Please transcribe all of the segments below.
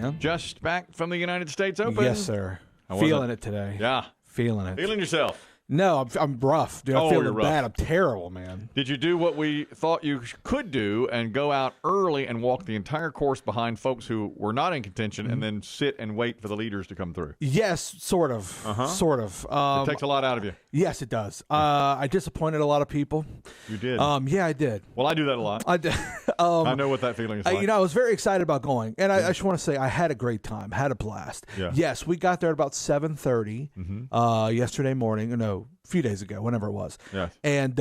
man. Just back from the United States Open. Yes, sir. Feeling it today. Yeah. Feeling it. Feeling yourself. No, I'm rough, dude. I'm feeling you're rough. bad. I'm terrible, man. Did you do what we thought you could do and go out early and walk the entire course behind folks who were not in contention and then sit and wait for the leaders to come through? Yes, sort of. Sort of. It takes a lot out of you. Yes, it does. I disappointed a lot of people. You did? Yeah, I did. Well, I do that a lot. I did. I know what that feeling is like. I was very excited about going, and I just want to say I had a great time, had a blast. Yeah. Yes, we got there at about 7:30 yesterday morning. No, a few days ago, whenever it was. Yes. And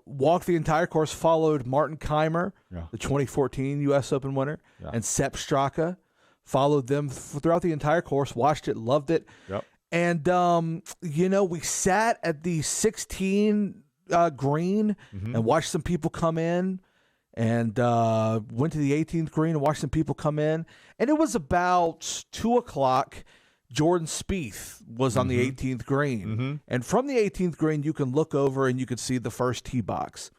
walked the entire course, followed Martin Keimer, the 2014 U.S. Open winner, and Sepp Straka. Followed them throughout the entire course, watched it, loved it. Yep. And, we sat at the 16 green and watched some people come in, and went to the 18th green and watched some people come in. And it was about 2 o'clock. Jordan Spieth was on the 18th green. And from the 18th green, you can look over and you could see the first tee box.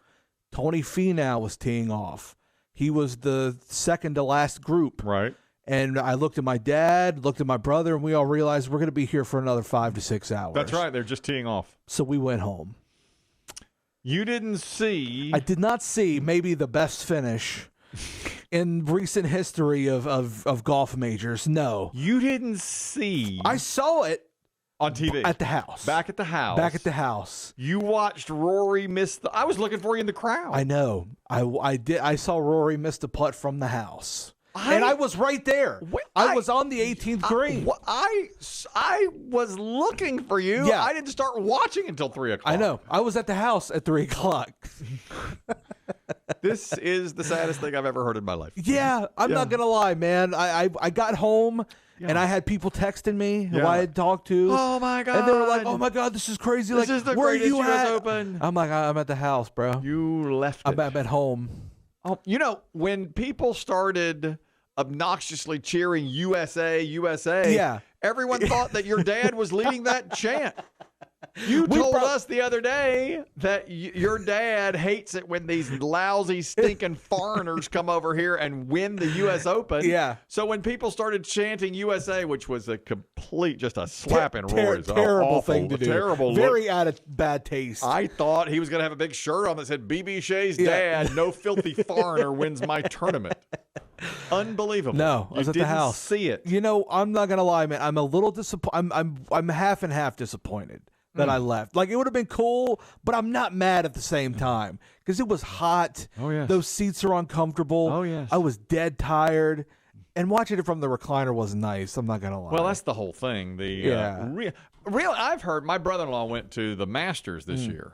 Tony Finau was teeing off. He was the second to last group. Right. And I looked at my dad, looked at my brother, and we all realized we're going to be here for another 5 to 6 hours. That's right. They're just teeing off. So we went home. You didn't see. I did not see maybe the best finish in recent history of golf majors. No. You didn't see. I saw it on TV. At the house. Back at the house. Back at the house. You watched Rory miss I was looking for you in the crowd. I know. I did. I saw Rory miss the putt from the house. And I was right there. I was on the 18th green. I was looking for you. Yeah. I didn't start watching until 3 o'clock. I know. I was at the house at 3 o'clock. This is the saddest thing I've ever heard in my life. Yeah, I'm not going to lie, man. I got home, and I had people texting me who I had talked to. Oh, my God. And they were like, oh, my God, this is crazy. This is the where greatest you U.S. at? Open. I'm like, I'm at the house, bro. You left it. I'm at home. Oh, when people started obnoxiously cheering USA, USA, everyone thought that your dad was leading that chant. You told us the other day that your dad hates it when these lousy, stinking foreigners come over here and win the U.S. Open. Yeah. So when people started chanting USA, which was a complete, just a slap in Rory's. Terrible thing to do. Terrible Very out of bad taste. I thought he was going to have a big shirt on that said, BB Shea's dad, no filthy foreigner wins my tournament. Unbelievable. No, I was at the house. See it. I'm not gonna lie, man. I'm a little disappointed. I'm half and half disappointed that I left. Like, it would have been cool, but I'm not mad at the same time because it was hot. Oh yes. Those seats are uncomfortable. Oh yes. I was dead tired, and watching it from the recliner was nice. I'm not gonna lie. Well, that's the whole thing. I've heard my brother-in-law went to the Masters this year.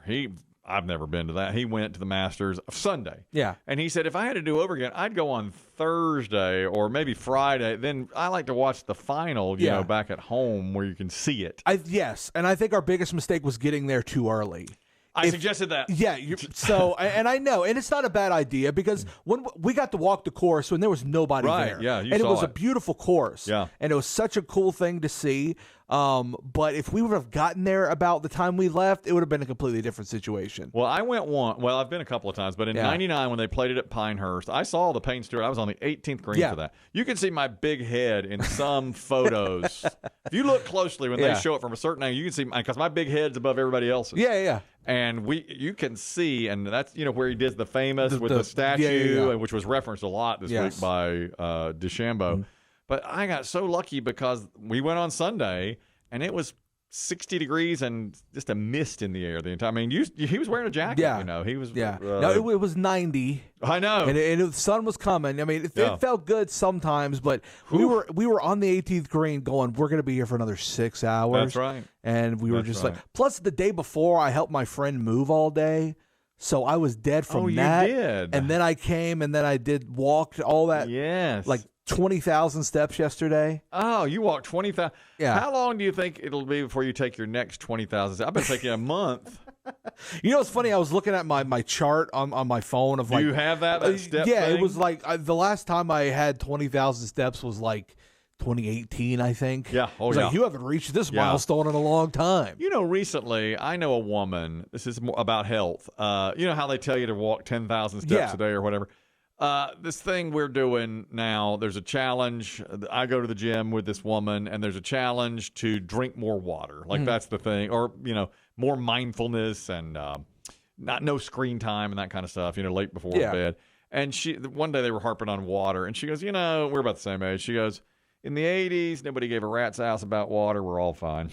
I've never been to that. He went to the Masters Sunday. Yeah. And he said, if I had to do over again, I'd go on Thursday or maybe Friday. Then I like to watch the final, you know, back at home where you can see it. Yes. And I think our biggest mistake was getting there too early. I suggested that. Yeah. And I know. And it's not a bad idea because when we got to walk the course when there was nobody there. Yeah. And it was a beautiful course. Yeah. And it was such a cool thing to see. But if we would have gotten there about the time we left, it would have been a completely different situation. Well, I went one. Well, I've been a couple of times, but in '99 when they played it at Pinehurst, I saw the Payne Stewart. I was on the 18th green for that. You can see my big head in some photos. If you look closely when they show it from a certain angle, you can see because my big head's above everybody else's. Yeah. And you can see, and that's where he did the famous with the statue, which was referenced a lot this week by DeChambeau. Mm-hmm. But I got so lucky because we went on Sunday, and it was 60 degrees and just a mist in the air the entire. I mean, he was wearing a jacket. Yeah, he was. Yeah, no, it was 90. I know, and the sun was coming. I mean, it felt good sometimes, but we were on the 18th green, going, we're going to be here for another 6 hours. That's right. And we were just like. Plus, the day before, I helped my friend move all day. So I was dead from that. You did. And then I came and then I walked all that. Yes. Like 20,000 steps yesterday. Oh, you walked 20,000. Yeah. How long do you think it'll be before you take your next 20,000 steps? I've been taking a month. You know, it's funny. I was looking at my chart on my phone of do you have that step thing? It was like the last time I had 20,000 steps was like 2018, I think. Yeah. Oh, yeah. Like, you haven't reached this milestone in a long time. You know, recently, I know a woman, this is more about health. You know how they tell you to walk 10,000 steps a day or whatever? This thing we're doing now, there's a challenge. I go to the gym with this woman, and there's a challenge to drink more water. Like, that's the thing. Or, more mindfulness and no screen time and that kind of stuff, late before bed. And one day they were harping on water, and she goes, we're about the same age. She goes, in the 80s, nobody gave a rat's ass about water. We're all fine.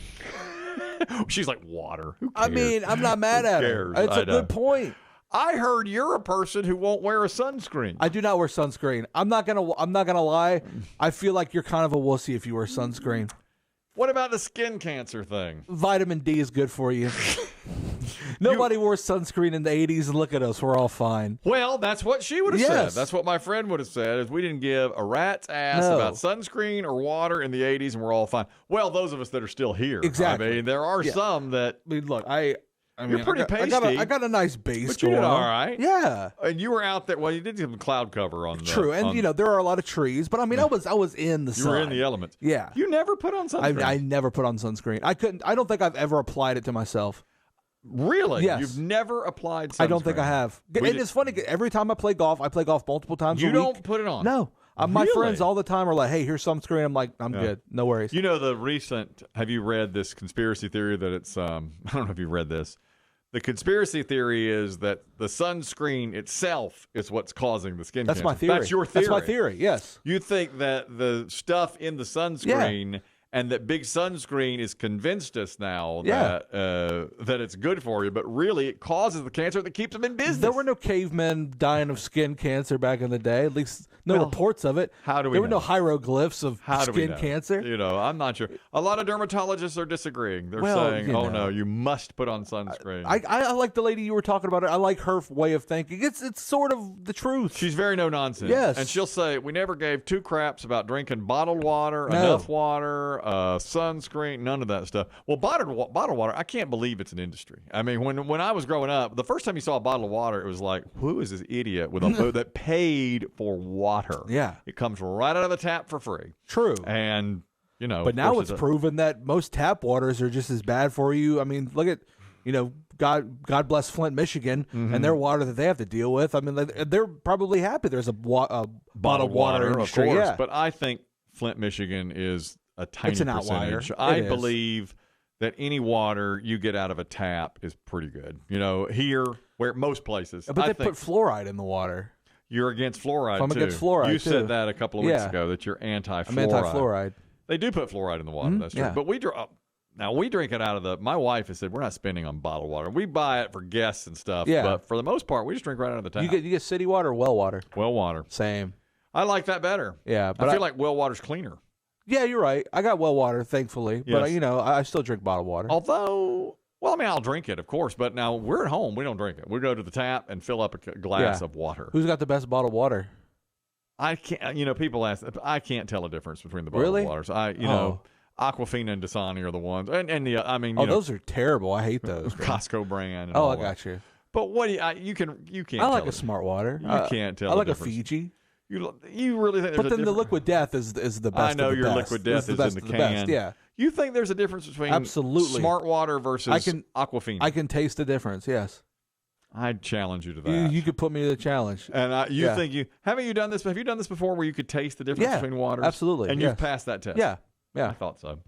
She's like, water? Who cares? I mean, I'm not mad at her. It's a good point. I heard you're a person who won't wear a sunscreen. I do not wear sunscreen. I'm not gonna lie. I feel like you're kind of a wussy if you wear sunscreen. What about the skin cancer thing? Vitamin D is good for you. Nobody wore sunscreen in the 80s, and look at us. We're all fine. Well, that's what she would have said. That's what my friend would have said, is we didn't give a rat's ass about sunscreen or water in the 80s, and we're all fine. Well, those of us that are still here. Exactly. I mean, there are some that... I mean, look, you're pretty pasty. I got a nice base but you did all right. Yeah. And you were out there. Well, you did some cloud cover on the... True. And, there are a lot of trees. But, I mean, I was in the sun. You were in the elements. Yeah. You never put on sunscreen. I never put on sunscreen. I don't think I've ever applied it to myself. Really? Yes. You've never applied sunscreen? I don't think I have. And it's funny. Every time I play golf multiple times a week. You don't put it on? No. My friends all the time are like, hey, here's sunscreen. I'm like, I'm good. No worries. Have you read this conspiracy theory that it's, I don't know if you've read this. The conspiracy theory is that the sunscreen itself is what's causing the skin cancer. That's my theory. That's your theory. That's my theory, yes. You think that the stuff in the sunscreen and that big sunscreen has convinced us now that it's good for you, but really it causes the cancer that keeps them in business. There were no cavemen dying of skin cancer back in the day, at least no reports of it. How do we There were no hieroglyphs of skin know? cancer. I'm not sure. A lot of dermatologists are disagreeing. They're saying, no, you must put on sunscreen. I like the lady you were talking about. I like her way of thinking. It's sort of the truth. She's very no nonsense. Yes. And she'll say, we never gave two craps about drinking bottled water, enough water, sunscreen, none of that stuff. Well, bottled water, I can't believe it's an industry. I mean, when I was growing up, the first time you saw a bottle of water, it was like, who is this idiot with a boat that paid for water? Yeah. It comes right out of the tap for free. True. And, But now it's proven that most tap waters are just as bad for you. I mean, look at, God bless Flint, Michigan, and their water that they have to deal with. I mean, they're probably happy there's a bottled water industry. Of course. Yeah. But I think Flint, Michigan is a tiny it's an outlier. percentage. I believe that any water you get out of a tap is pretty good. Here, where most places. But they put fluoride in the water. You're against fluoride, I'm too. against fluoride, You said that a couple of weeks ago, that you're anti-fluoride. I'm anti-fluoride. They do put fluoride in the water, that's true. Yeah. But we drink it out of my wife has said, we're not spending on bottled water. We buy it for guests and stuff. Yeah. But for the most part, we just drink right out of the tap. You get city water or well water? Well water. Same. I like that better. Yeah. But I feel like well water's cleaner. Yeah, you're right. I got well water, thankfully. Yes. But, I still drink bottled water. Although, I'll drink it, of course. But now we're at home. We don't drink it. We go to the tap and fill up a glass of water. Who's got the best bottled water? I can't, people ask, I can't tell a difference between the bottled waters. Aquafina and Dasani are the ones. Those are terrible. I hate those. Costco brand. And I got you. But what you can't I like tell a smart water. You can't tell I like the a difference. Fiji. You really think there's But then the Liquid Death is the best. I know of the your best. Liquid Death is in the can. Best, yeah. You think there's a difference between absolutely smart water versus Aquafina? I can taste the difference, yes. I'd challenge you to that. You could put me to the challenge. And haven't you done this? Have you done this before where you could taste the difference between waters? Absolutely. And you've passed that test? Yeah. I thought so.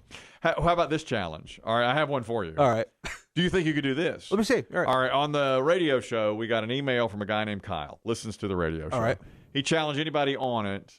How about this challenge? All right, I have one for you. All right. Do you think you could do this? Let me see. All right. On the radio show, we got an email from a guy named Kyle. Listens to the radio show. All right. He challenged anybody on it,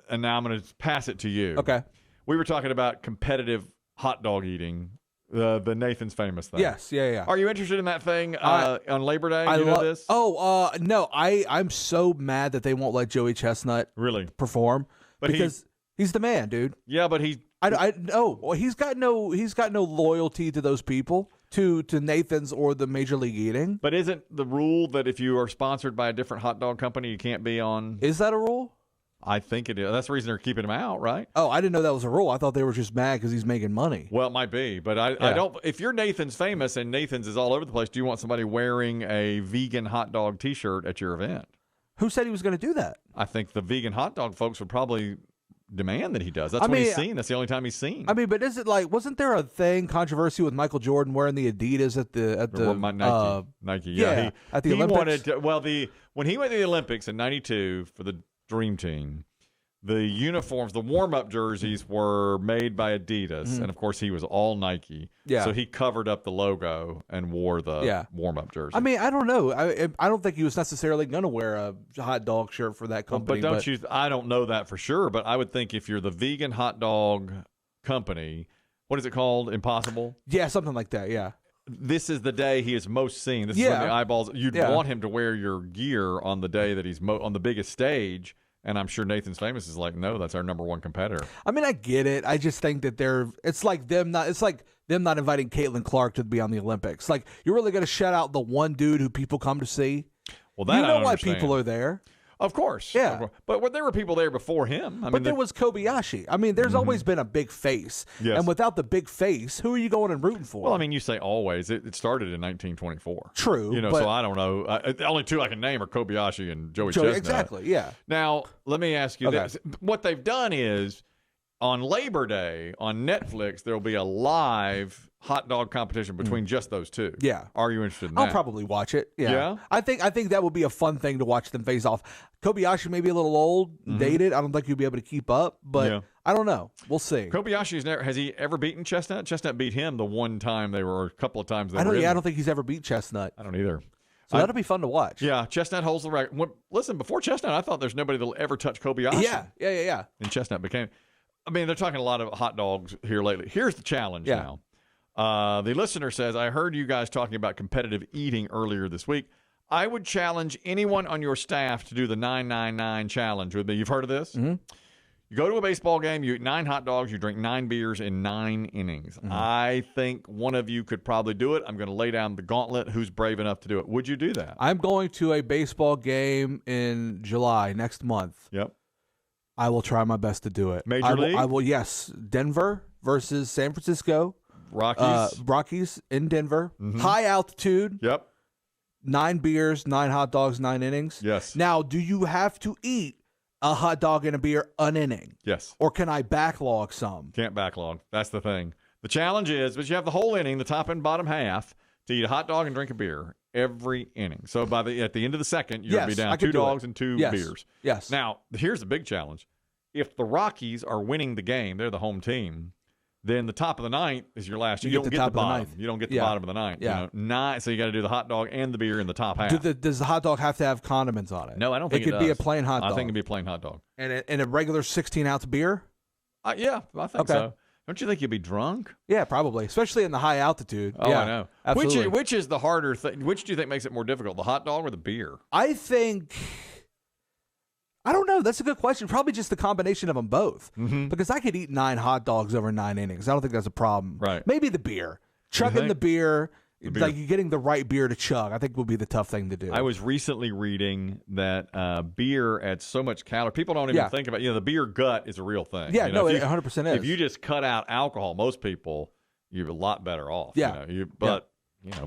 and now I'm going to pass it to you. Okay. We were talking about competitive hot dog eating, the Nathan's Famous thing. Yes. Yeah. Are you interested in that thing on Labor Day? Do you know this? Oh, no. I'm so mad that they won't let Joey Chestnut really perform because he's the man, dude. Yeah, but he's got no loyalty to those people, to Nathan's or the Major League Eating. But isn't the rule that if you are sponsored by a different hot dog company, you can't be on? Is that a rule? I think it is. That's the reason they're keeping him out, right? Oh, I didn't know that was a rule. I thought they were just mad because he's making money. Well, it might be, but I don't. If you're Nathan's Famous and Nathan's is all over the place, do you want somebody wearing a vegan hot dog T-shirt at your event? Who said he was going to do that? I think the vegan hot dog folks would probably demand that he does. That's what he's seen. That's the only time he's seen. I mean, but is it like, wasn't there a controversy with Michael Jordan wearing the Adidas at the Nike? Yeah, at the Olympics. When he went to the Olympics in '92 for the Dream Team, the uniforms, the warm-up jerseys were made by Adidas, and of course he was all Nike. Yeah. So he covered up the logo and wore the warm-up jersey. I mean, I don't know. I don't think he was necessarily going to wear a hot dog shirt for that company. But I don't know that for sure, but I would think if you're the vegan hot dog company, what is it called? Impossible? Yeah, something like that, yeah. This is the day he is most seen. This is when the eyeballs, you'd want him to wear your gear on the day that he's on the biggest stage. And I'm sure Nathan's Famous is like, no, that's our number one competitor. I mean, I get it. I just think that it's like them not inviting Caitlin Clark to be on the Olympics. Like, you're really going to shut out the one dude who people come to see? Well, that you know why people are there. Of course. Yeah. Of course. But there were people there before him. But there was Kobayashi. I mean, there's always been a big face. Yes. And without the big face, who are you going and rooting for? Well, I mean, you say always. It started in 1924. True. So I don't know. The only two I can name are Kobayashi and Joey Chestnut. Exactly, yeah. Now, let me ask you this. What they've done is, on Labor Day, on Netflix, there will be a live hot dog competition between just those two. Yeah. Are you interested in that? I'll probably watch it. Yeah. I think that would be a fun thing to watch them face off. Kobayashi may be a little old, dated. I don't think he'll be able to keep up, but I don't know. We'll see. Kobayashi has he ever beaten Chestnut? Chestnut beat him the one time they were, a couple of times they I were don't think he's ever beat Chestnut. I don't either. So that'll be fun to watch. Yeah, Chestnut holds the record. Listen, before Chestnut, I thought there's nobody that'll ever touch Kobayashi. Yeah. And Chestnut became. I mean, they're talking a lot of hot dogs here lately. Here's the challenge now. The listener says, I heard you guys talking about competitive eating earlier this week. I would challenge anyone on your staff to do the 999 challenge with me. You've heard of this? Mm-hmm. You go to a baseball game, you eat 9 hot dogs, you drink 9 beers in 9 innings. Mm-hmm. I think one of you could probably do it. I'm going to lay down the gauntlet. Who's brave enough to do it? Would you do that? I'm going to a baseball game in July, next month. Yep. I will try my best to do it. Major League? I will, yes. Denver versus San Francisco. Rockies in Denver. Mm-hmm. High altitude. Yep. 9 beers, 9 hot dogs, 9 innings. Yes. Now, do you have to eat a hot dog and a beer an inning? Yes. Or can I backlog some? Can't backlog. That's the thing. The challenge is, but you have the whole inning, the top and bottom half, to eat a hot dog and drink a beer every inning. So at the end of the second, you're going to be down 2 dogs and 2 beers. Yes. Now, here's the big challenge. If the Rockies are winning the game, they're the home team, then the top of the ninth is your last. You don't get the bottom. You don't get the bottom of the ninth. Yeah. So you got to do the hot dog and the beer in the top half. Does the hot dog have to have condiments on it? No, I don't think it does. It could be a plain hot dog. I think it could be a plain hot dog. And a regular 16-ounce beer? Yeah, I think so. Don't you think you'd be drunk? Yeah, probably, especially in the high altitude. Oh, yeah, I know. Absolutely. Which is the harder thing? Which do you think makes it more difficult, the hot dog or the beer? I think... I don't know. That's a good question. Probably just the combination of them both. Mm-hmm. Because I could eat 9 hot dogs over 9 innings. I don't think that's a problem. Right. Maybe the beer. Chugging the beer, like getting the right beer to chug, I think would be the tough thing to do. I was recently reading that beer adds so much calorie. People don't even think about it. The beer gut is a real thing. Yeah, it 100% is. If you just cut out alcohol, most people, you're a lot better off. Yeah.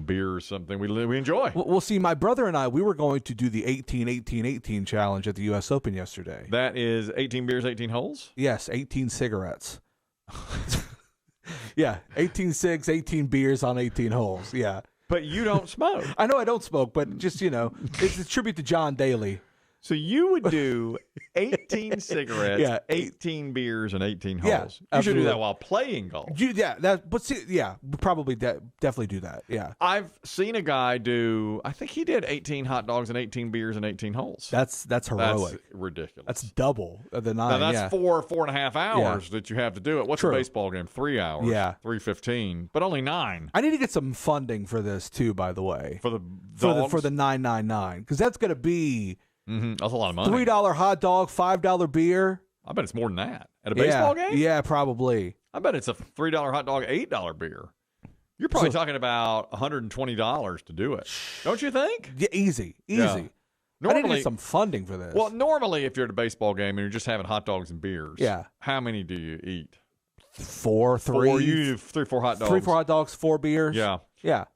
Beer is something we enjoy. Well, see, my brother and I, we were going to do the 18-18-18 challenge at the U.S. Open yesterday. That is 18 beers, 18 holes? Yes, 18 cigarettes. Yeah, 18 cigs, 18 beers on 18 holes. Yeah. But you don't smoke. I know I don't smoke, but just, it's a tribute to John Daly. So you would do 18 cigarettes, 18 beers, and 18 holes. Yeah, you should do that while playing golf. Probably definitely do that. Yeah. I've seen a guy do, I think he did 18 hot dogs and 18 beers and 18 holes. That's heroic. That's ridiculous. That's double the 9. Now that's 4.5 hours that you have to do it. What's a baseball game? 3 hours. Yeah. 3:15, but only 9. I need to get some funding for this too, by the way. For the dogs? For the 999, because that's going to be... Mm-hmm. That's a lot of money. $3 hot dog, $5 beer. I bet it's more than that. At a baseball game? Yeah, probably. I bet it's a $3 hot dog, $8 beer. You're probably talking about $120 to do it. Don't you think? Yeah, easy. Yeah. Normally, I need to get some funding for this. Well, normally if you're at a baseball game and you're just having hot dogs and beers, how many do you eat? 4, 3. 4, you do 3, 4 hot dogs. 3, 4 hot dogs, 4 beers. Yeah.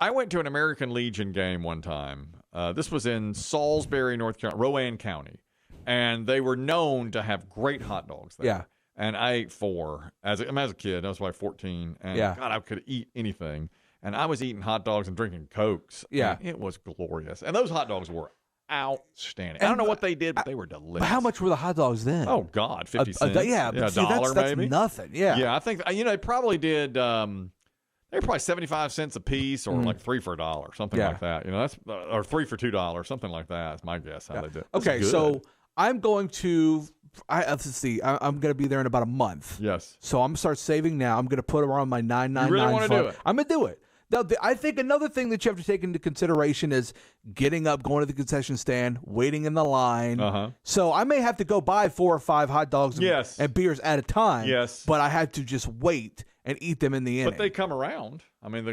I went to an American Legion game one time. This was in Salisbury, North Carolina, Rowan County. And they were known to have great hot dogs there. Yeah. and I ate 4 as a kid. I was like 14, and God, I could eat anything. And I was eating hot dogs and drinking Cokes. Yeah, it was glorious. And those hot dogs were outstanding. I don't know what they did, but they were delicious. How much were the hot dogs then? Oh God, 50 cents. $1 maybe. That's nothing. Yeah, I think they probably did. They were probably 75 cents a piece, or like 3 for $1, something like that. That's or 3 for $2, something like that. That's my guess how they did. Okay, so I'm going to. Let's see. I'm going to be there in about a month. Yes. So I'm going to start saving now. I'm going to put around my $9.99. You really want to do it? I'm going to do it. Now, I think another thing that you have to take into consideration is getting up, going to the concession stand, waiting in the line. So I may have to go buy 4 or 5 hot dogs and beers at a time. Yes. But I had to just wait and eat them in the inning. But they come around. I mean,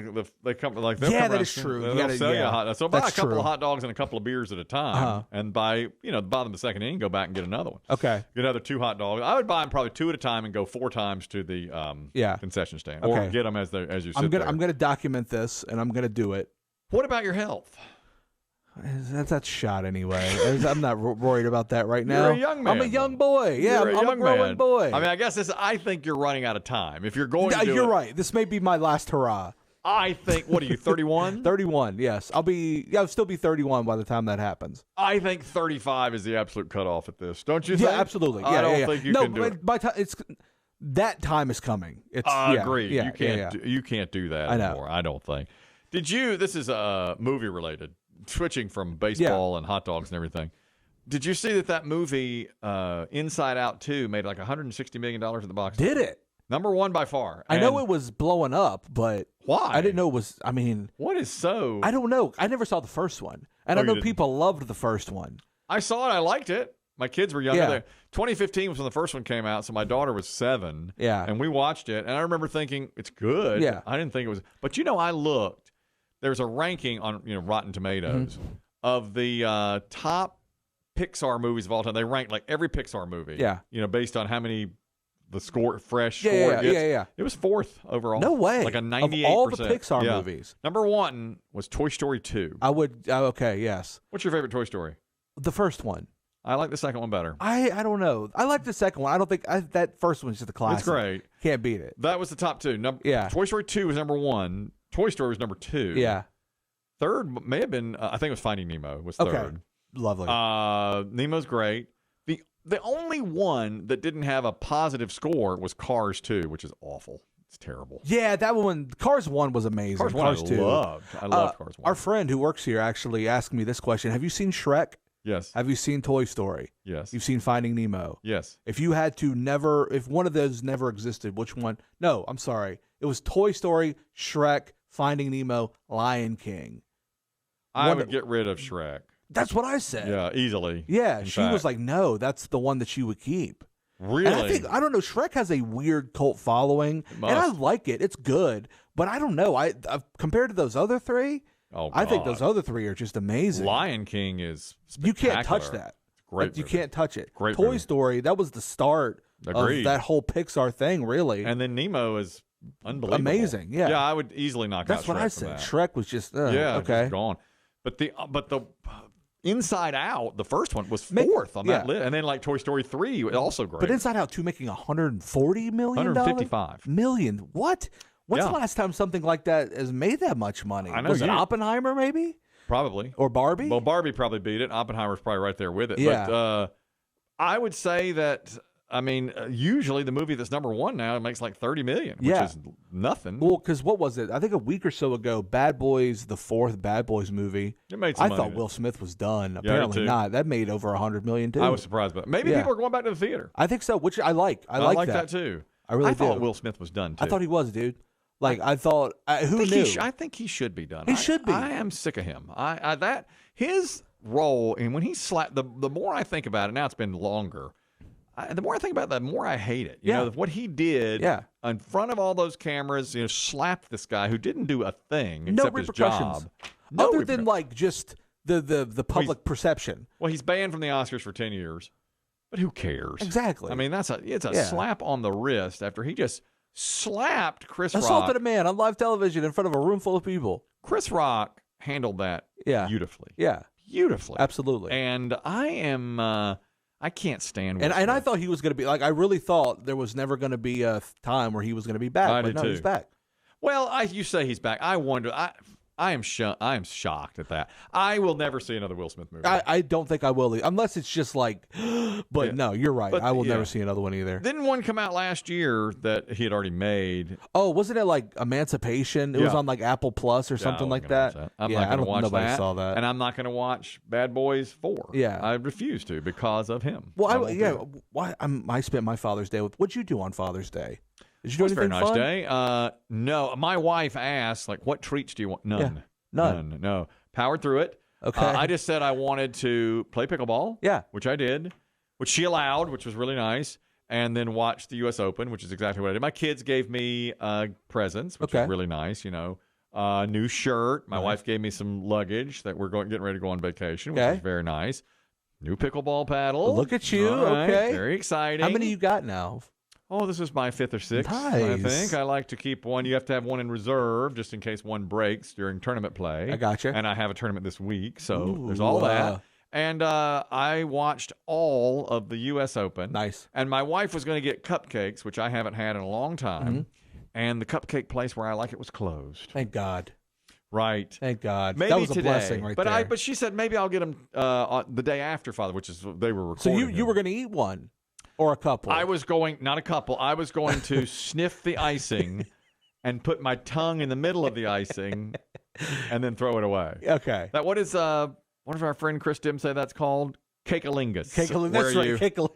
they come like that is true. They'll sell you a hot dog. So buy a couple of hot dogs and a couple of beers at a time, and by the bottom of the second inning, go back and get another one. Okay, get another 2 hot dogs. I would buy them probably 2 at a time and go 4 times to the concession stand, or get them as you sit there. I'm gonna document this, and I'm gonna do it. What about your health? That's shot anyway. I'm not worried about that right now. You're a young man. I'm a young boy. Yeah, I'm a growing boy. I mean, I guess I think you're running out of time. If you're going to do you're right. This may be my last hurrah. I think, what are you, 31? 31, yes. I'll still be 31 by the time that happens. I think 35 is the absolute cutoff at this. Don't you think? Yeah, absolutely. I don't think you can do it. By time that time is coming. I agree. You can't do that anymore, I don't think. This is movie related. Switching from baseball and hot dogs and everything. Did you see that movie Inside Out 2 made like $160 million at the box office? Did it? Number 1 by far. I know it was blowing up, but why? I didn't know it was. I mean, what is so? I don't know. I never saw the first one, and I know people loved the first one. I saw it. I liked it. My kids were younger. Yeah. 2015 was when the first one came out, so my daughter was 7. Yeah, and we watched it, and I remember thinking it's good. Yeah, I didn't think it was. But I looked. There's a ranking on Rotten Tomatoes of the top Pixar movies of all time. They rank like every Pixar movie. Yeah. Based on how many the score score it gets. Yeah. It was 4th overall. No way. Like a 98%. Of all the Pixar movies. Number 1 was Toy Story 2. I would. Okay. Yes. What's your favorite Toy Story? The first one. I like the second one better. I don't know. I like the second one. I don't think that first one's just a classic. It's great. Can't beat it. That was the top 2. Toy Story 2 was number 1. Toy Story was number 2. Yeah. Third may have been, I think it was Finding Nemo was third. Okay. Lovely. Nemo's great. The only one that didn't have a positive score was Cars 2, which is awful. It's terrible. Yeah, that one. Cars 1 was amazing. Cars 1 I loved. I loved Cars 1. Our friend who works here actually asked me this question. Have you seen Shrek? Yes. Have you seen Toy Story? Yes. You've seen Finding Nemo? Yes. If you had to if one of those never existed, which one? No, I'm sorry. It was Toy Story, Shrek, Finding Nemo, Lion King. I would get rid of Shrek. That's what I said. Yeah, easily. Yeah, she was like, no, that's the one that she would keep. Really? And I don't know, Shrek has a weird cult following, and I like it. It's good, but I don't know. Compared to those other 3, I think those other 3 are just amazing. Lion King is spectacular. You can't touch that. Great. You can't touch it. Great. Toy Story, that was the start of that whole Pixar thing, really. And then Nemo is unbelievable. Amazing, yeah. Yeah, I would easily knock out Shrek. That's what I said. That. Shrek was just okay. Just gone. But the Inside Out, the first one was 4th on that list, and then like Toy Story 3, also great. But Inside Out 2 making $140 million, $155 million. What? When's the last time something like that has made that much money? I know. Was it Oppenheimer, maybe? Probably. Or Barbie? Well, Barbie probably beat it. Oppenheimer's probably right there with it. Yeah. But I would say that. I mean, usually the movie that's number 1 now makes like $30 million, which is nothing. Well, because what was it? I think a week or so ago, Bad Boys, the 4th Bad Boys movie. It made some money. I thought Will Smith was done. Apparently not. That made over $100 million too. I was surprised by that. Maybe people are going back to the theater. I think so, which I like. I like that too. I thought Will Smith was done too. I thought he was, dude. Like I thought. Who knew? I think he should be done. He should be. I am sick of him. His role, and when he slapped, the more I think about it, now it's been longer. The more I think about it, the more I hate it. You know, what he did in front of all those cameras, slapped this guy who didn't do a thing except his job. Other than like just the public perception. Well, he's banned from the Oscars for 10 years, but who cares? Exactly. I mean, it's a slap on the wrist after he just slapped Chris Rock. Assaulted a man on live television in front of a room full of people. Chris Rock handled that beautifully. Yeah. Beautifully. Absolutely. And I am... I can't stand Will And Smith. I thought he was going to be like, I really thought there was never going to be a time where he was going to be back. I but did no, too. he's back. Well, you say he's back. I wonder. I am shocked at that. I will never see another Will Smith movie. I don't think I will, unless it's just like, but no, you're right. But, I will never see another one either. Didn't one come out last year that he had already made? Oh, wasn't it like Emancipation? It was on like Apple Plus or something like that. I'm not going to watch nobody that. saw that. And I'm not going to watch Bad Boys 4. Yeah. I refuse to because of him. Well, I spent my Father's Day with. What'd you do on Father's Day? Did you do anything fun? Very nice fun? day. No, my wife asked, like, what treats do you want? None. Yeah. None. No. Powered through it. Okay. I just said I wanted to play pickleball. Yeah. Which I did, which she allowed, which was really nice. And then watch the U.S. Open, which is exactly what I did. My kids gave me presents, which was really nice. New shirt. My wife gave me some luggage that we're getting ready to go on vacation, which is very nice. New pickleball paddle. Look at you. Right. Okay. Very exciting. How many you got now? Oh, this is my 5th or 6th, Nice. I think. I like to keep one. You have to have one in reserve just in case one breaks during tournament play. I gotcha. And I have a tournament this week, so there's all that. And I watched all of the U.S. Open. Nice. And my wife was going to get cupcakes, which I haven't had in a long time. Mm-hmm. And the cupcake place where I like it was closed. Thank God. Right. Thank God. Maybe that was today, a blessing right there. But she said maybe I'll get them the day after Father, which is they were recording. So you were going to eat one? Or a couple? I was going, not a couple. I was going to sniff the icing and put my tongue in the middle of the icing and then throw it away. Okay. What does our friend Chris Dim say that's called? Cakealingus. Cakealingus. That's right.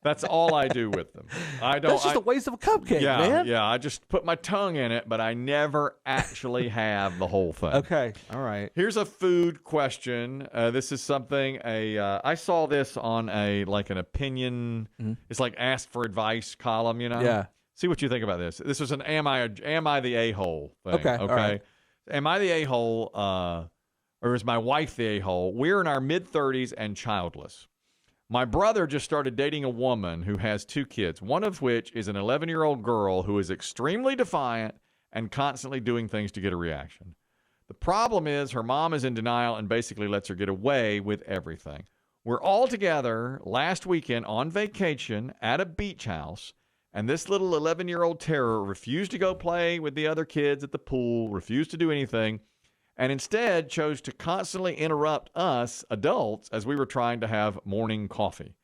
That's all I do with them. That's just a waste of a cupcake, man. Yeah, I just put my tongue in it, but I never actually have the whole thing. Okay, all right. Here's a food question. This is something I saw this on an opinion. Mm-hmm. It's like ask for advice column, Yeah. See what you think about this. This was an am I the a-hole thing. Okay. Okay. Right. Am I the a-hole or is my wife the a-hole? We're in our mid-30s and childless. My brother just started dating a woman who has 2 kids, one of which is an 11-year-old girl who is extremely defiant and constantly doing things to get a reaction. The problem is her mom is in denial and basically lets her get away with everything. We're all together last weekend on vacation at a beach house, and this little 11-year-old terror refused to go play with the other kids at the pool, refused to do anything, and instead chose to constantly interrupt us adults as we were trying to have morning coffee.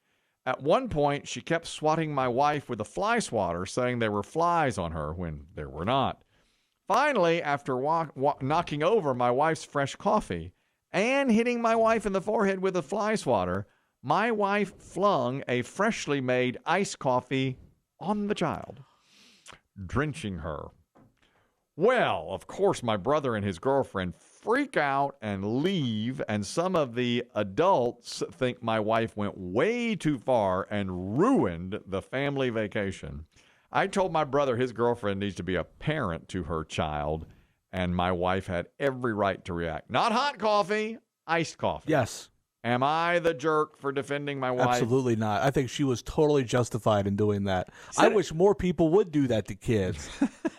At one point, she kept swatting my wife with a fly swatter, saying there were flies on her when there were not. Finally, after knocking over my wife's fresh coffee and hitting my wife in the forehead with a fly swatter, my wife flung a freshly made iced coffee on the child, drenching her. Well, of course, my brother and his girlfriend freak out and leave, and some of the adults think my wife went way too far and ruined the family vacation. I told my brother his girlfriend needs to be a parent to her child, and my wife had every right to react. Not hot coffee, iced coffee. Yes. Am I the jerk for defending my wife? Absolutely not. I think she was totally justified in doing that. I wish more people would do that to kids.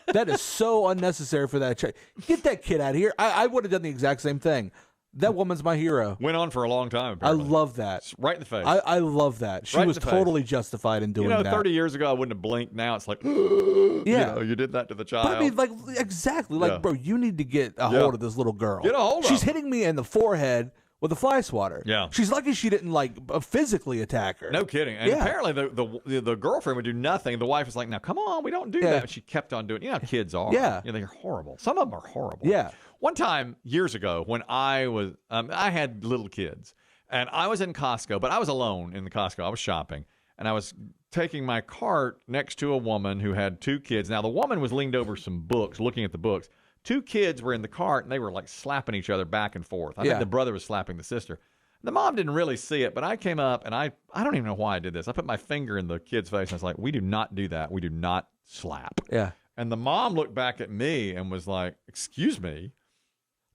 That is so unnecessary for that child. Get that kid out of here. I would have done the exact same thing. That woman's my hero. Went on for a long time, apparently. I love that. Right in the face. I love that. She was totally justified in doing that. 30 years ago, I wouldn't have blinked. Now it's like, yeah. You did that to the child. But I mean, exactly. Bro, you need to get a hold of this little girl. Get a hold of her. She's hitting me in the forehead with a fly swatter. Yeah. She's lucky she didn't physically attack her. No kidding. And apparently the girlfriend would do nothing. The wife was like, now come on, we don't do that. She kept on doing it. You know how kids are. Yeah. They're horrible. Some of them are horrible. Yeah. One time years ago when I was, I had little kids and I was in Costco, but I was alone in the Costco. I was shopping and I was taking my cart next to a woman who had 2 kids. Now the woman was leaned over some books, looking at the books. 2 kids were in the cart, and they were slapping each other back and forth. I think the brother was slapping the sister. The mom didn't really see it, but I came up, and I don't even know why I did this. I put my finger in the kid's face, and I was like, we do not do that. We do not slap. Yeah. And the mom looked back at me and was like, excuse me?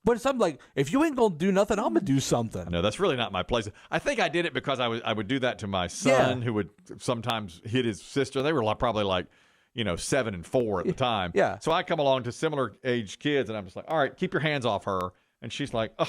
But it's something like, if you ain't going to do nothing, I'm going to do something. No, that's really not my place. I think I did it because I would do that to my son, who would sometimes hit his sister. They were probably 7 and 4 at the time. Yeah. So I come along to similar age kids, and I'm just like, all right, keep your hands off her. And she's like, ugh.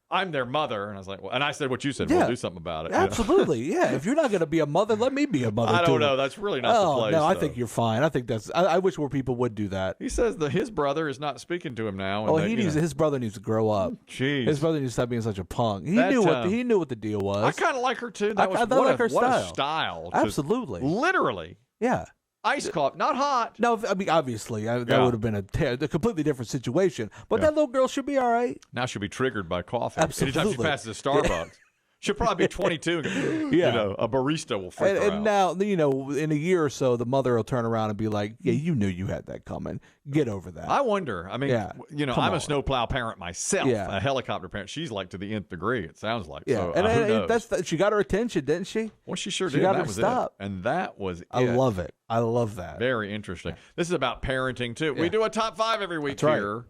I'm their mother. And I was like, well, and I said what you said. We'll do something about it. Absolutely. Yeah. If you're not going to be a mother, let me be a mother. I don't know. That's really not the place. No, I think you're fine. I think I wish more people would do that. He says that his brother is not speaking to him now. Oh, his brother needs to grow up. Jeez. His brother needs to stop being such a punk. He knew what the deal was. I kind of like her too. That was like her what style. A style. Absolutely. Literally. Yeah. Ice coffee, not hot. No, I mean, obviously, that would have been a completely different situation. But that little girl should be all right. Now she'll be triggered by coffee. Absolutely. Anytime she passes a Starbucks. She'll probably be 22. A barista will freak her out. And now, in a year or so, the mother will turn around and be like, yeah, you knew you had that coming. Get over that. I wonder. I mean, I'm a snowplow parent myself, a helicopter parent. She's like to the nth degree, it sounds like. Yeah, so, and she got her attention, didn't she? Well, she sure did. She got her to stop. And that was it. I love it. I love that. Very interesting. This is about parenting, too. Yeah. We do a top 5 every week That's here. Right.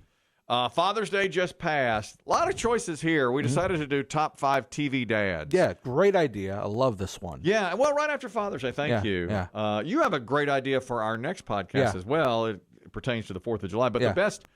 Father's Day just passed. A lot of choices here. We decided to do top 5 TV dads. Yeah, great idea. I love this one. Yeah, well, right after Father's Day. Thank you. Yeah. You have a great idea for our next podcast as well. It pertains to the 4th of July. But the best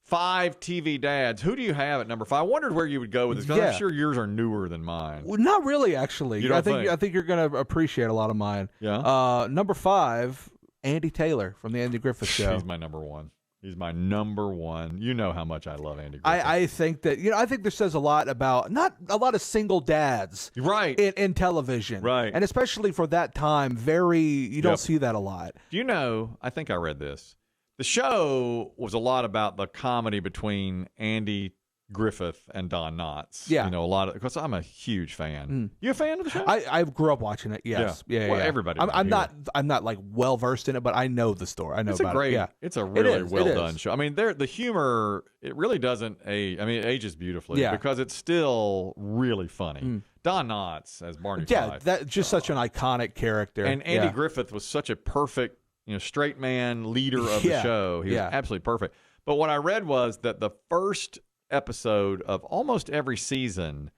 5 TV dads, who do you have at number 5? I wondered where you would go with this because I'm sure yours are newer than mine. Well, not really, actually. You don't think? I think you're going to appreciate a lot of mine. Yeah. Number 5, Andy Taylor from the Andy Griffith Show. He's my number 1. He's my number 1. You know how much I love Andy Griffith. I think that I think this says a lot about not a lot of single dads, right, in television, right, and especially for that time. You don't see that a lot. Do you know? I think I read this. The show was a lot about the comedy between Andy Griffith and Don Knotts. Yeah. A lot of, because I'm a huge fan. You a fan of the show? I grew up watching it. Yes. Yeah. Well, everybody. I'm not like well versed in it, but I know the story. I know about it. Yeah. It's a really well done show. I mean, the humor, it really doesn't age. I mean, it ages beautifully because it's still really funny. Don Knotts as Barney Fife. Yeah, that's just such an iconic character. And Andy Griffith was such a perfect, straight man leader of the show. He was absolutely perfect. But what I read was that the first episode of almost every season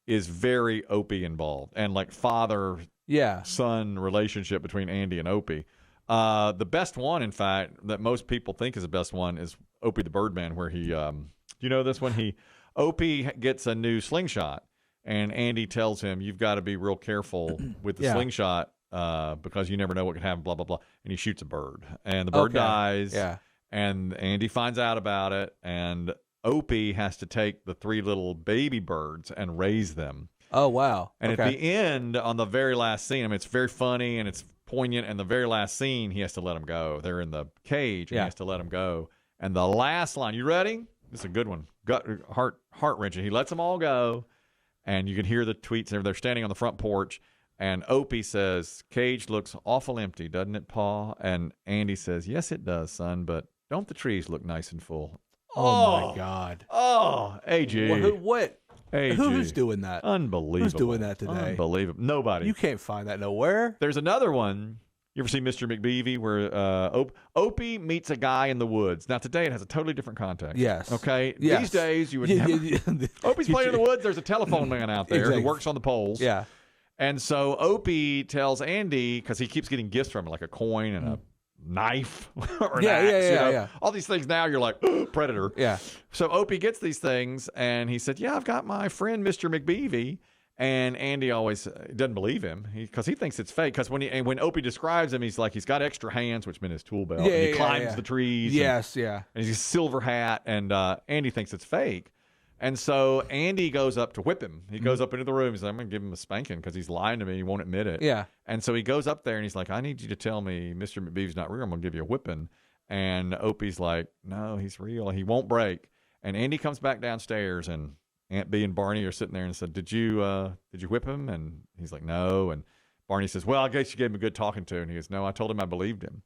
is very Opie involved and like father-son relationship between Andy and Opie. The best one, in fact, that most people think is the best one is Opie the Birdman, where he, you know this one? Opie gets a new slingshot, and Andy tells him, you've got to be real careful with the slingshot because you never know what could happen, blah, blah, blah. And he shoots a bird, and the bird dies, and Andy finds out about it, and Opie has to take the 3 little baby birds and raise them. Oh, wow. And at the end, on the very last scene, I mean, it's very funny and it's poignant. And the very last scene, he has to let them go. They're in the cage and he has to let them go. And the last line, you ready? This is a good one. Heart-wrenching. He lets them all go. And you can hear the tweets. They're standing on the front porch. And Opie says, cage looks awful empty, doesn't it, Pa? And Andy says, yes, it does, son. But don't the trees look nice and full? Oh, my God. Oh, AG. What? AG. Who's doing that? Unbelievable. Who's doing that today? Unbelievable. Nobody. You can't find that nowhere. There's another one. You ever see Mr. McBeevy where Opie meets a guy in the woods? Now, today it has a totally different context. Yes. Okay? Yes. These days, you would never. Opie's playing in the woods. There's a telephone man out there who works on the poles. Yeah. And so Opie tells Andy, because he keeps getting gifts from him, like a coin and a knife or an axe, all these things. Now you're like, predator. Yeah. So Opie gets these things and he said, I've got my friend Mr. McBeevy. And Andy always doesn't believe him because he thinks it's fake. Because when Opie describes him, he's like, he's got extra hands, which meant his tool belt. And he climbs the trees. And he's a silver hat. And Andy thinks it's fake. And so Andy goes up to whip him. He goes up into the room. He's like, I'm going to give him a spanking because he's lying to me. He won't admit it. Yeah. And so he goes up there and he's like, I need you to tell me Mr. McBeevy's not real. I'm going to give you a whipping. And Opie's like, no, he's real. He won't break. And Andy comes back downstairs and Aunt Bee and Barney are sitting there and said, did you whip him? And he's like, no. And Barney says, well, I guess you gave him a good talking to. And he goes, no, I told him I believed him.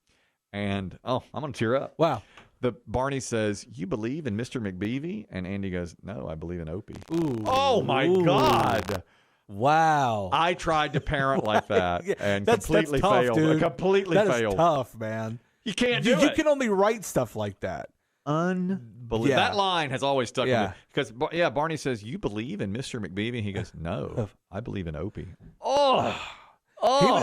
And, I'm going to tear up. Wow. Barney says, you believe in Mr. McBeevy? And Andy goes, no, I believe in Opie. Ooh. Oh, my God. Wow. I tried to parent like that and that's completely tough, failed. Dude. Completely that failed. Is tough, man. You can't do it. You can only write stuff like that. Unbelievable. Yeah. That line has always stuck with me. Because, Barney says, you believe in Mr. McBeevy? He goes, no, I believe in Opie. Oh.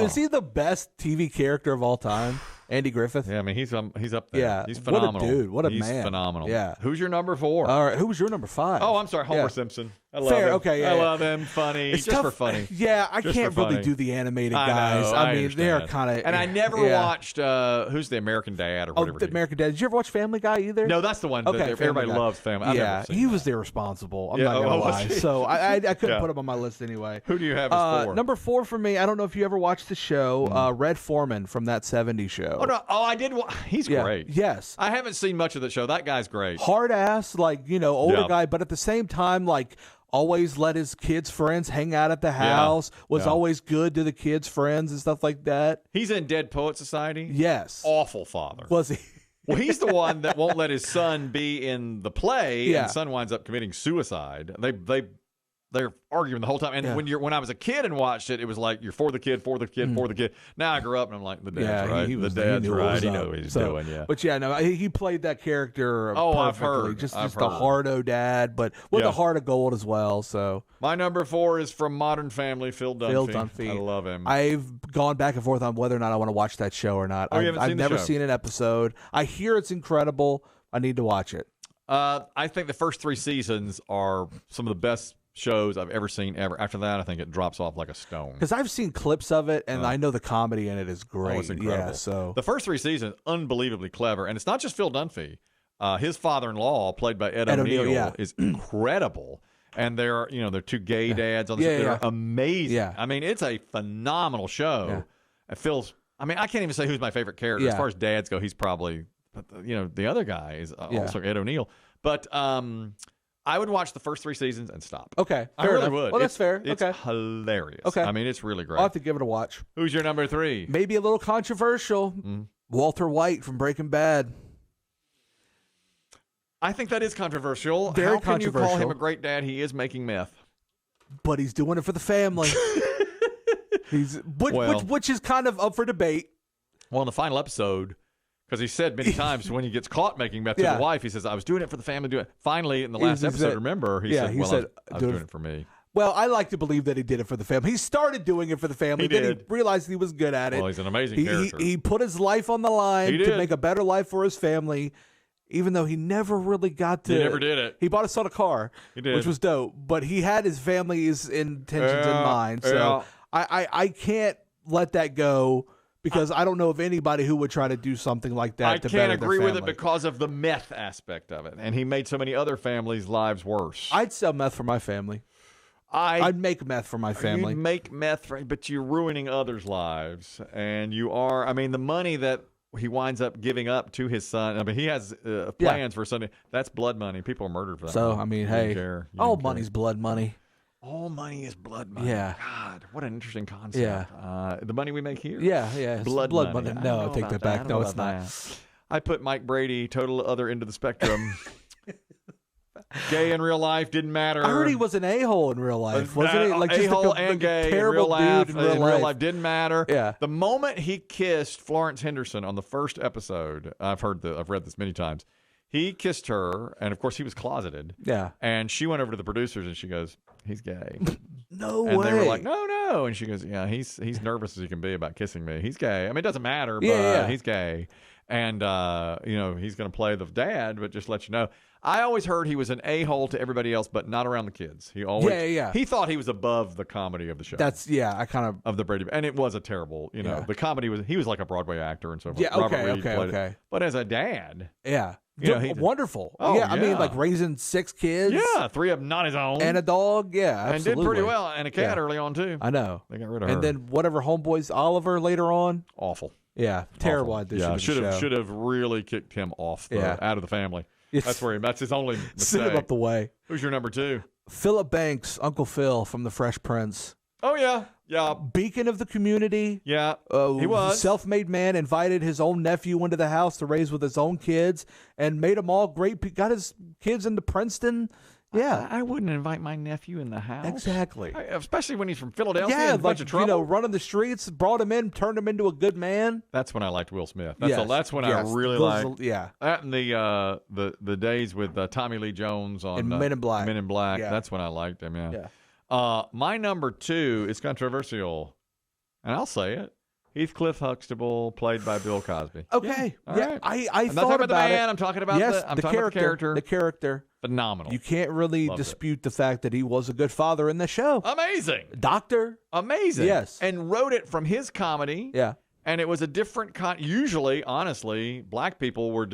Is he the best TV character of all time? Andy Griffith? Yeah, I mean, he's up there. Yeah. He's phenomenal. What a dude. What a man. He's phenomenal. Yeah. Who's your number 4? All right. Who was your number 5? Oh, I'm sorry. Homer Simpson. I love Fair, him. okay, yeah, I yeah. love him. Funny. It's just tough. for funny. Yeah, I Just can't for really funny. do the animated I guys. know, I mean, understand. they're kind of. And I never watched who's the American Dad or whatever. The American Dad. Did you ever watch Family Guy either? No, that's the one. Okay, that everybody Family Guy. loves Family. I've Yeah, never seen he that. was irresponsible. I'm Yeah, not gonna was lie. he? So I couldn't Yeah. put him on my list anyway. Who do you have as 4? Number 4 for me. I don't know if you ever watched the show Red Foreman from That 70s Show. Oh no! Oh, I did. He's great. Yes. I haven't seen much of the show. That guy's great. Hard ass, like older Yeah. guy, but at the same time, like always let his kids' friends hang out at the house. Was always good to the kids' friends and stuff like that. He's in Dead Poet Society. Yes. Awful father. Was he? Well, he's the one that won't let his son be in the play, Yeah. and son winds up committing suicide. They're arguing the whole time. And when I was a kid and watched it, it was like you're for the kid, for the kid, for the kid. Now I grew up and I'm like, the dad's right. He the dad's right. He knows what he's So, doing. Yeah. But yeah, no, he played that character perfectly. I've heard. Just I've a heard. hardo dad, but with a heart of gold as well. So My number 4 is from Modern Family, Phil Dunphy. Phil Dunphy. I love him. I've gone back and forth on whether or not I want to watch that show or not. Oh, you haven't I've seen the never show? seen an episode. I hear it's incredible. I need to watch it. I think the first 3 seasons are some of the best shows I've ever seen ever. After that, I think it drops off like a stone. Because I've seen clips of it, and I know the comedy in it is great. Oh, it's incredible. Yeah, so the first 3 seasons, unbelievably clever. And it's not just Phil Dunphy. His father-in-law, played by Ed O'Neill, is incredible. And they're 2 gay dads on the show. They're amazing. Yeah. I mean, it's a phenomenal show. Yeah. And Phil's, I mean, I can't even say who's my favorite character. As far as dads go, he's probably, the other guy is also Ed O'Neill. But I would watch the first 3 seasons and stop. Okay, I really enough. would. Well, that's fair. It's okay, hilarious. Okay. I mean, it's really great. I'll have to give it a watch. Who's your number 3? Maybe a little controversial. Walter White from Breaking Bad. I think that is controversial. Very How can you call controversial. him a great dad? He is making meth. But he's doing it for the family. Which is kind of up for debate. Well, in the final episode, because he said many times when he gets caught making meth to the wife, he says, I was doing it for the family. Do it. Finally, in the last episode, remember, he said, I was doing it for me. Well, I like to believe that he did it for the family. He started doing it for the family. He then did. he realized he was good at it. Well, he's an amazing character. He put his life on the line He to did. make a better life for his family, even though he never really got to. He never did it. He bought his son a car, did. which was dope. But he had his family's intentions in mind. So I can't let that go. Because I don't know of anybody who would try to do something like that. I to can't better agree their with it family. because of the meth aspect of it. And he made so many other families' lives worse. I'd sell meth for my family. I'd make meth for my family. You make meth, but you're ruining others' lives. And you are, I mean, the money that he winds up giving up to his son. I mean, he has plans for Sunday. That's blood money. People are murdered for that. So, money. I mean, You hey, don't care. You all don't money's care. blood money. All money is blood money. Yeah. God, what an interesting concept. Yeah. The money we make here? Yeah. It's Blood money. money. No, I'll take that back. No, it's not. I put Mike Brady, total other end of the spectrum. Gay in real life, didn't matter. I heard he was an a-hole in real life, wasn't he? Like just a-hole like a and gay terrible in real life. dude in real life. Didn't matter. Yeah. The moment he kissed Florence Henderson on the first episode, I've read this many times. He kissed her, and of course he was closeted. Yeah. And she went over to the producers and she goes, "He's gay." No way. And they were like, no. And she goes, yeah, he's nervous as he can be about kissing me. He's gay. I mean, it doesn't matter, but he's gay. And, he's going to play the dad, but just let you know. I always heard he was an a-hole to everybody else, but not around the kids. He always, He thought he was above the comedy of the show. I kind of the Brady. And it was a terrible, the comedy he was like a Broadway actor and so forth. Yeah, Robert Reed played okay. it. But as a dad. Yeah. Wonderful. Oh, I mean, like raising 6 kids. Yeah, 3 of them not his own. And a dog. Yeah, absolutely. And did pretty well. And a cat early on, too. I know. They got rid of her. And then whatever homeboys, Oliver later on. Awful. Yeah, terrible Awful. addition to the show. Should have really kicked him off out of the family. That's his only mistake. Send him up the way. Who's your number 2? Philip Banks, Uncle Phil from The Fresh Prince. Oh, yeah. Yeah. Beacon of the community. Yeah. He was. Self-made man, invited his own nephew into the house to raise with his own kids and made them all great. Got his kids into Princeton. Yeah. I wouldn't invite my nephew in the house. Exactly. Especially when he's from Philadelphia and a bunch of trouble. Running the streets, brought him in, turned him into a good man. That's when I liked Will Smith. That's when I really liked. Yeah. That and the days with Tommy Lee Jones on Men in Black. Men in Black. Yeah. That's when I liked him, Yeah. My number 2 is controversial, and I'll say it. Heathcliff Huxtable, played by Bill Cosby. Okay. Yeah. Yeah. Right. I I'm thought not talking about about the man. it. I'm talking about yes, the character. The character. Phenomenal. You can't really dispute the fact that he was a good father in the show. Amazing. Doctor. Amazing. Yes. And wrote it from his comedy. Yeah. And it was a different usually, honestly, black people were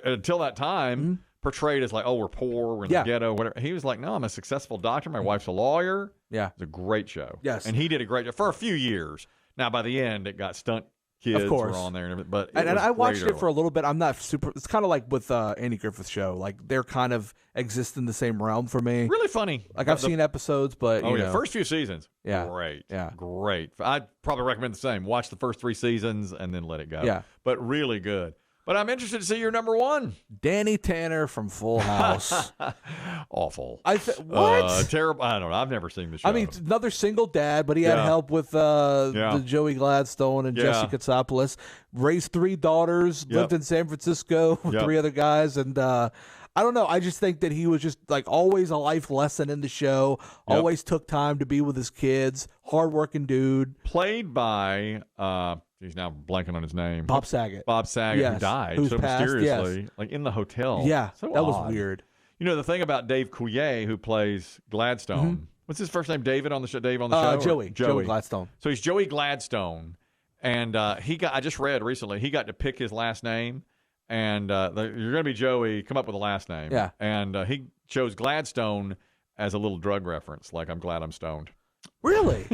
until that time portrayed as like, oh, we're poor, we're in the ghetto, whatever. He was like, no, I'm a successful doctor. My wife's a lawyer. Yeah. It's a great show. Yes. And he did a great job for a few years. Now, by the end, it got stunt kids were on there and everything. But and I watched it for a little bit. I'm not super. It's kind of like with Andy Griffith's show. Like they're kind of exist in the same realm for me. Really funny. Like I've seen episodes, but you know. First few seasons. Yeah. Great. Yeah. Great. I'd probably recommend the same. Watch the first 3 seasons and then let it go. Yeah. But really good. But I'm interested to see your number one. Danny Tanner from Full House. Awful. What? Terrible. I don't know. I've never seen the show. I mean, another single dad, but he had help with the Joey Gladstone and Jesse Katsopoulos. Raised 3 daughters, lived in San Francisco with 3 other guys, and I don't know. I just think that he was just like always a life lesson in the show. Always took time to be with his kids. Hardworking dude. Played by he's now blanking on his name. Bob Saget. Bob Saget, who died so mysteriously, like in the hotel. Yeah, so that odd. was weird. You know the thing about Dave Coulier, who plays Gladstone. What's his first name? David on the show. Dave on the show. Joey Gladstone. So he's Joey Gladstone, and he got. I just read recently he got to pick his last name, and you're going to be Joey. Come up with a last name. Yeah. And he chose Gladstone as a little drug reference, like I'm glad I'm stoned. Really?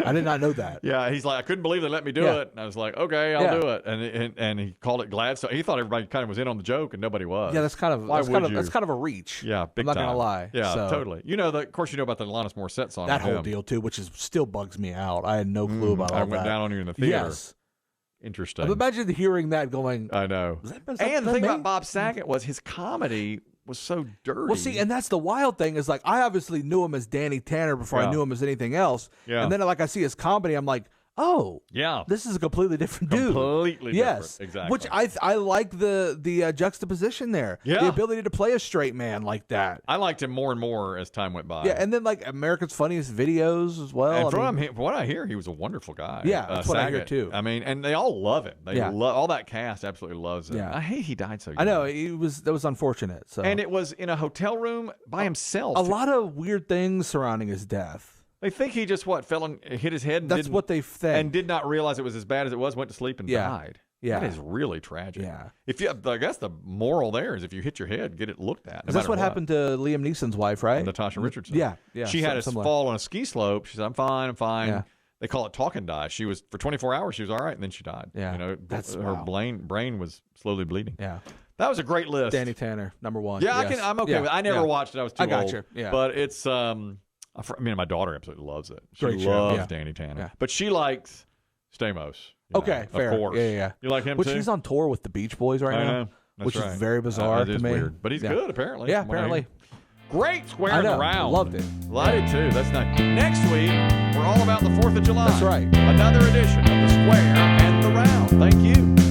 I did not know that. Yeah, he's like, I couldn't believe they let me do it. And I was like, okay, I'll do it. And he called it Gladstone. He thought everybody kind of was in on the joke, and nobody was. Yeah, that's kind of a reach. Yeah, big I'm not time. Gonna lie. Yeah, so. Totally. You know, of course, you know about the Alanis Morissette song. That whole deal too, which still bugs me out. I had no clue about all that. I went down on you in the theater. Yes. Interesting. Imagine hearing that going. I know. And the thing about Bob Saget was his comedy was so dirty. Well, see, and that's the wild thing is like I obviously knew him as Danny Tanner before I knew him as anything else. Yeah. And then like I see his comedy, I'm like, oh, yeah, this is a completely different dude. Completely different. Exactly. Which I like the juxtaposion there. Yeah. The ability to play a straight man like that. I liked him more and more as time went by. Yeah, and then like America's Funniest Videos as well. And from what I hear, he was a wonderful guy. Yeah, that's what I hear too. I mean, and they all love him. They love all that cast. Absolutely loves him. Yeah. I hate he died so young. I know that was unfortunate. So and it was in a hotel room by himself. A lot of weird things surrounding his death. They think he just fell and hit his head. And that's what they think, and did not realize it was as bad as it was. Went to sleep and died. Yeah, that is really tragic. Yeah, I guess the moral there is if you hit your head, get it looked at. That's what happened to Liam Neeson's wife, right? Natasha Richardson. Yeah. She had a fall on a ski slope. She said, "I'm fine. I'm fine." Yeah. They call it talk and die. She was for 24 hours. She was all right, and then she died. Yeah, you know, her wow. brain was slowly bleeding. Yeah. That was a great list. Danny Tanner, number 1. Yeah, I'm okay with it. I never watched it. I was too old. I got you. Yeah. But it's I mean, my daughter absolutely loves it. She Great loves show. Danny Tanner. Yeah. But she likes Stamos. Okay, fair. Of course. Yeah. You like him Which too? he's on tour with the Beach Boys right now. Which is very bizarre to me. Weird. But he's good, apparently. Yeah, apparently. Great squaring around. Loved it. Well, I did too. That's nice. Next week, we're all about the 4th of July. That's right. Another edition of the Square and the Round. Thank you.